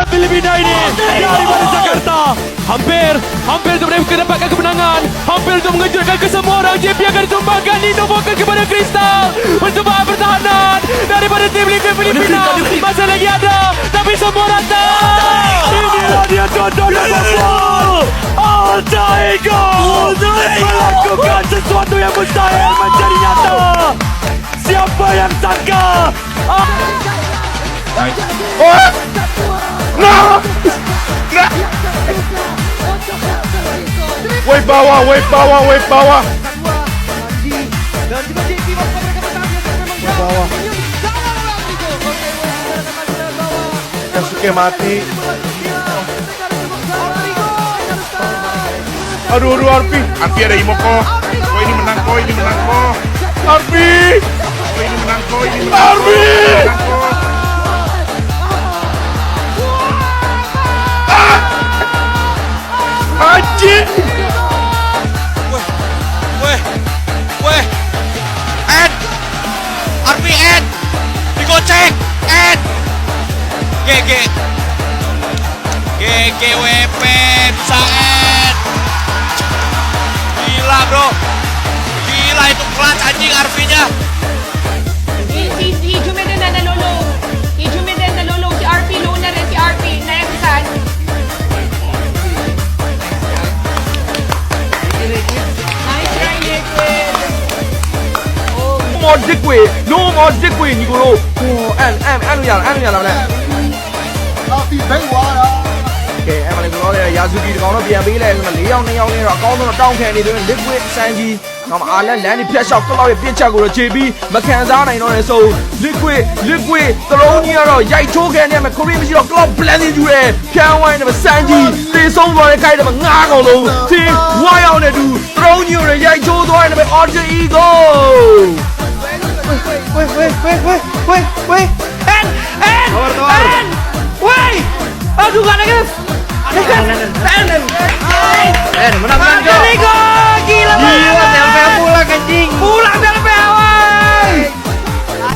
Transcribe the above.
Filipina ini daripada Jakarta. Hampir untuk mendapatkan kemenangan. Hampir untuk mengejutkan ke semua orang. JP akan disumbangkan, dinomokan kepada Crystal. Percubaan pertahanan daripada tim Liga Filipina. Masih lagi ada, tapi semua rata. Inilah dia tuan-tuan dan puan. Altaigo melakukan sesuatu yang mustahil menjadi nyata. Siapa yang sangka? Oh! No! Wave bawah. Yasuke mati. Aduh Arfi ada Imoko. Kau ini menang kau. Arfi! Kau ini menang kau. Arfi! Anjing! Weh, Ed, Arfi Ed, digocek, Ed, GGWP bisa Ed, gila bro, gila itu clutch anjing Arfinya. Si Jumeden na nalulong, si RP, low na rin si RP, na-exan. Nice try, Liquid. No more Liquid ညီကိုတို့ဟိုအဲ့လိုရလားဗျအာဖီဘိတ်ဝါလားကဲအဲ့မလေးကျွန်တော်တို့ရာဇူကီဒီကောင်တော့ပြန်ပေးလိုက်ဆိုတော့၄ယောက်2ယောက်နဲ့တော့အကောင်းဆုံးတောင်းခံနေတယ် Liquid စမ်းကြီးနောက်မှာအာလန်လန်ဒီဖြတ်လျှောက်ကလောက်ရဲ့ပြစ်ချက်ကိုတော့ခြေပြီးမခံစားနိုင်တော့တဲ့ဆို Liquid သလုံးကြီးကတော့ရိုက်ချိုးခံနေမှာခရီးမရှိတော့ Cloud Blending ယူတယ်ဖြန်းဝိုင်းတယ်စမ်းကြီးတေဆုံးသွားတဲ့ခိုက်တယ်မှာ9ကောင်လုံးသင်ဝါရောက်နေတူသလုံးကြီးကိုရိုက်ချိုးသွားတယ်မှာ Order Ego Wait. And wait. Aduh kan guys. And menang. Ligo.